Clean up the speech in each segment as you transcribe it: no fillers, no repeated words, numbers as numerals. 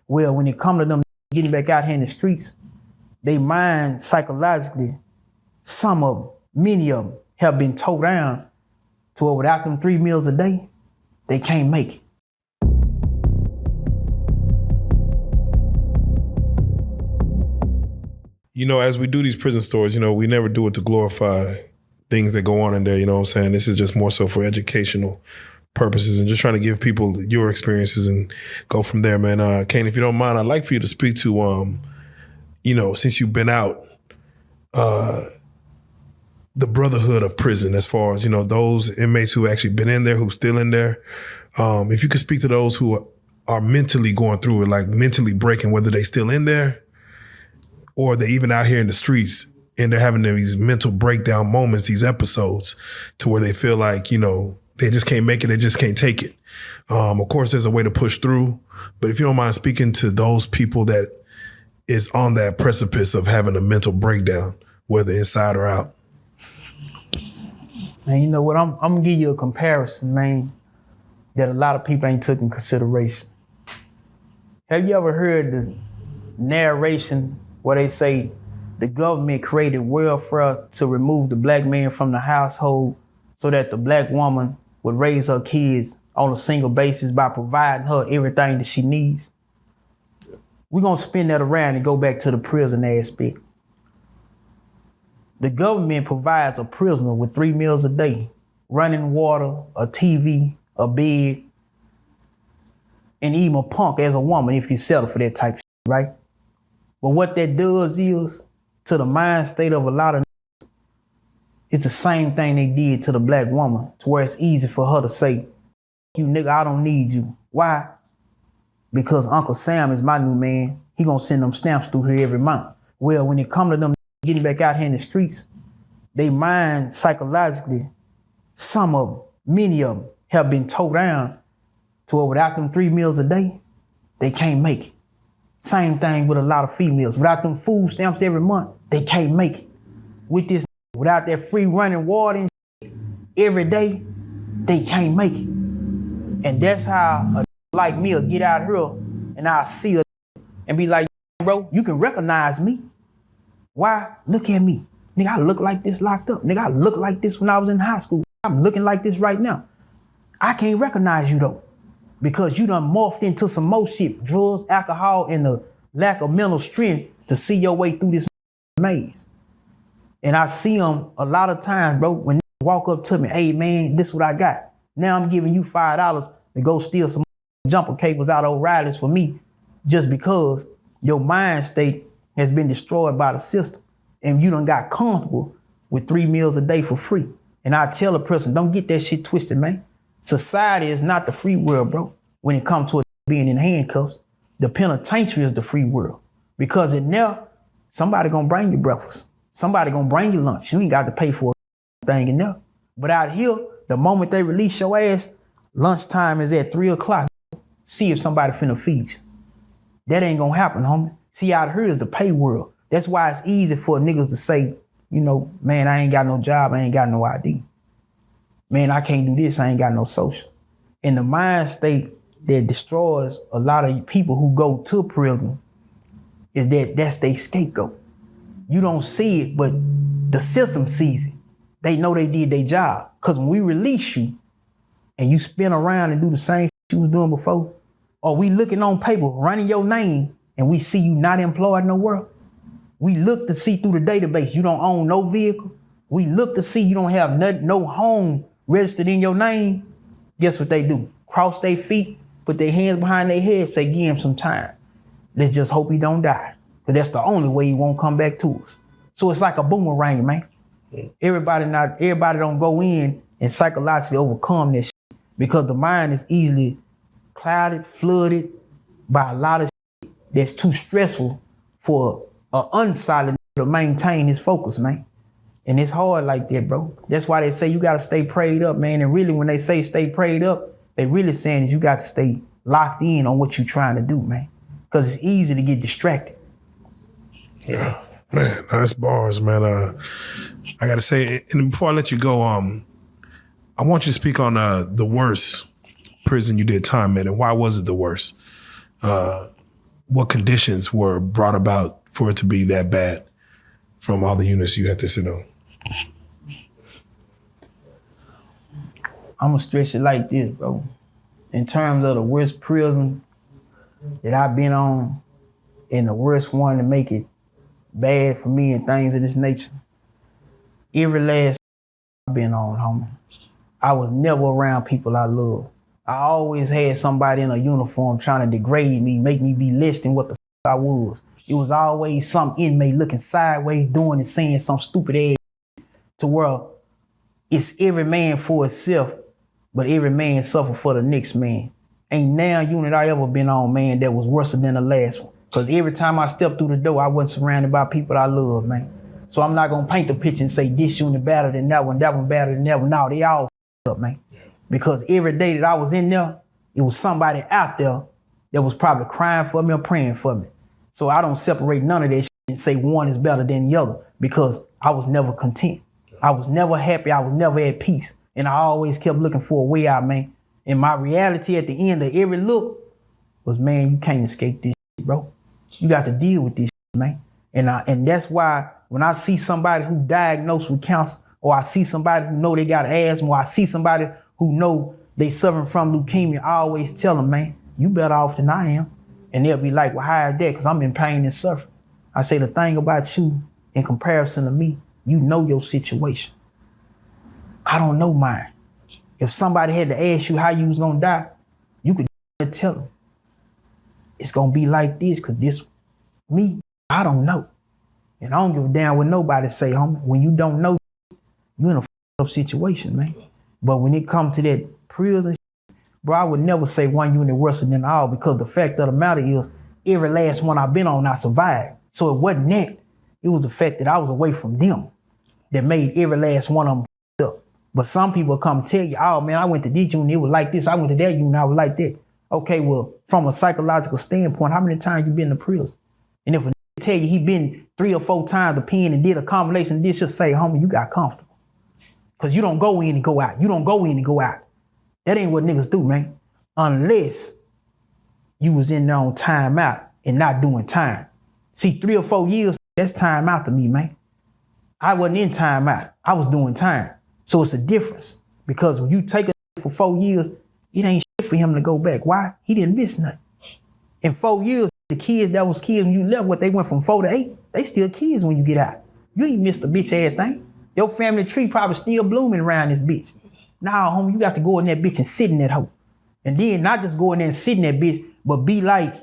Well, when it come to them getting back out here in the streets, they mind psychologically, some of them, many of them have been towed down to where without them 3 meals a day, they can't make it. You know, as we do these prison stories, you know, we never do it to glorify things that go on in there, you know what I'm saying? This is just more so for educational purposes and just trying to give people your experiences and go from there, man. Kane, if you don't mind, I'd like for you to speak to, you know, since you've been out, the brotherhood of prison as far as, you know, those inmates who actually been in there, who's still in there. If you could speak to those who are mentally going through it, like mentally breaking, whether they still in there or they even out here in the streets and they're having these mental breakdown moments, these episodes to where they feel like, you know, they just can't make it, they just can't take it. Of course, there's a way to push through, but if you don't mind speaking to those people that is on that precipice of having a mental breakdown, whether inside or out. Man, you know what, I'm gonna give you a comparison, man, that a lot of people ain't took in consideration. Have you ever heard the narration where they say the government created welfare to remove the black man from the household so that the black woman would raise her kids on a single basis by providing her everything that she needs? We're gonna spin that around and go back to the prison aspect. The government provides a prisoner with 3 meals a day, running water, a TV, a bed, and even a punk as a woman if you settle for that type of shit, right? But what that does is, to the mind state of a lot of niggas, it's the same thing they did to the black woman, to where it's easy for her to say, you nigga, I don't need you. Why? Because Uncle Sam is my new man. He gonna send them stamps through here every month. Well, when it come to them getting back out here in the streets, they mind psychologically, some of them, many of them have been towed down to where without them 3 meals a day, they can't make it. Same thing with a lot of females. Without them food stamps every month, they can't make it. With this, without that free running water and shit every day, they can't make it. And that's how a like me will get out here and I'll see her and be like, bro, you can recognize me. Why? Look at me. Nigga, I look like this locked up. Nigga, I look like this when I was in high school. I'm looking like this right now. I can't recognize you though, because you done morphed into some more shit, drugs, alcohol, and the lack of mental strength to see your way through this maze. And I see them a lot of times, bro, when they walk up to me, hey man, this is what I got. Now I'm giving you $5 to go steal some jumper cables out of O'Reilly's for me, just because your mind state has been destroyed by the system and you done got comfortable with 3 meals a day for free. And I tell a person, don't get that shit twisted, man. Society is not the free world, bro. When it comes to being in handcuffs, the penitentiary is the free world. Because in there, somebody gonna bring you breakfast. Somebody gonna bring you lunch. You ain't got to pay for a thing in there. But out here, the moment they release your ass, lunchtime is at 3 o'clock. See if somebody finna feed you. That ain't gonna happen, homie. See, out here is the pay world. That's why it's easy for niggas to say, you know, man, I ain't got no job, I ain't got no ID. Man, I can't do this, I ain't got no social. And the mind state that destroys a lot of people who go to prison is that that's their scapegoat. You don't see it, but the system sees it. They know they did their job. Because when we release you and you spin around and do the same shit you was doing before, or we looking on paper, running your name, and we see you not employed nowhere, we look to see through the database you don't own no vehicle. We look to see you don't have no home registered in your name. Guess what they do? Cross their feet, put their hands behind their head, say, give him some time. Let's just hope he don't die. Because that's the only way he won't come back to us. So it's like a boomerang, man. Everybody don't go in and psychologically overcome this shit, because the mind is easily clouded, flooded by a lot of shit that's too stressful for an unsolid to maintain his focus, man. And it's hard like that, bro. That's why they say you gotta stay prayed up, man. And really when they say stay prayed up, they really saying is you got to stay locked in on what you're trying to do, man. Because it's easy to get distracted. Yeah, man, nice bars, man. I gotta say, and before I let you go, I want you to speak on the worst prison you did time at, and why was it the worst? what conditions were brought about for it to be that bad from all the units you had to sit on? I'm gonna stretch it like this, bro. In terms of the worst prison that I've been on, and the worst one to make it bad for me and things of this nature, every last I've been on, homie, I was never around people I love. I always had somebody in a uniform trying to degrade me, make me be less than what the I was. It was always some inmate looking sideways, doing and saying some stupid ass to where it's every man for itself, but every man suffer for the next man. Ain't now unit I ever been on, man, that was worse than the last one. Cause every time I stepped through the door, I wasn't surrounded by people I love, man. So I'm not gonna paint the picture and say this unit better than that one better than that one. No, they all up, man. Because every day that I was in there, it was somebody out there that was probably crying for me or praying for me. So I don't separate none of that shit and say one is better than the other, because I was never content. I was never happy. I was never at peace. And I always kept looking for a way out, man. And my reality at the end of every look was, man, you can't escape this shit, bro. You got to deal with this shit, man. And that's why when I see somebody who diagnosed with cancer, or I see somebody who know they got asthma, or I see somebody who know they suffering from leukemia, I always tell them, man, you better off than I am. And they'll be like, well, how is that? Because I'm in pain and suffering. I say the thing about you in comparison to me, you know your situation. I don't know mine. If somebody had to ask you how you was gonna die, you could tell them it's gonna be like this, because this, me, I don't know. And I don't give a damn what nobody say, homie. When you don't know, you're in a up situation, man. But when it comes to that prison, bro, I would never say one unit worse than all, because the fact of the matter is, every last one I've been on, I survived. So it wasn't that. It was the fact that I was away from them that made every last one of them up. But some people come tell you, oh man, I went to this unit, it was like this. I went to that unit, I was like that. Okay, well, from a psychological standpoint, how many times you been to prison? And if a tell you he been 3 or 4 times to pen and did a combination of this, just say, homie, you got comfortable. Because you don't go in and go out. You don't go in and go out. That ain't what niggas do, man. Unless you was in there on time out and not doing time. See, 3 or 4 years, that's time out to me, man. I wasn't in time out. I was doing time. So it's a difference. Because when you take a for 4 years, it ain't shit for him to go back. Why? He didn't miss nothing. In 4 years, the kids that was kids when you left, what they went from 4 to 8, they still kids when you get out. You ain't missed a bitch ass thing. Your family tree probably still blooming around this bitch. Nah, homie, you got to go in that bitch and sit in that hoe. And then not just go in there and sit in that bitch, but be like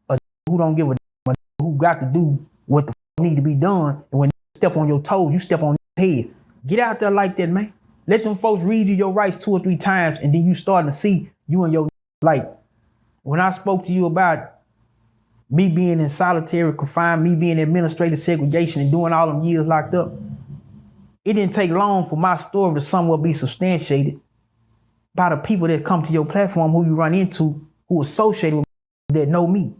a who don't give a damn, who got to do what the need to be done. And when you step on your toes, you step on their head. Get out there like that, man. Let them folks read you your rights 2 or 3 times, and then you starting to see you and your like. When I spoke to you about me being in solitary confinement, me being in administrative segregation and doing all them years locked up, it didn't take long for my story to somewhat be substantiated by the people that come to your platform, who you run into, who associated with that know me.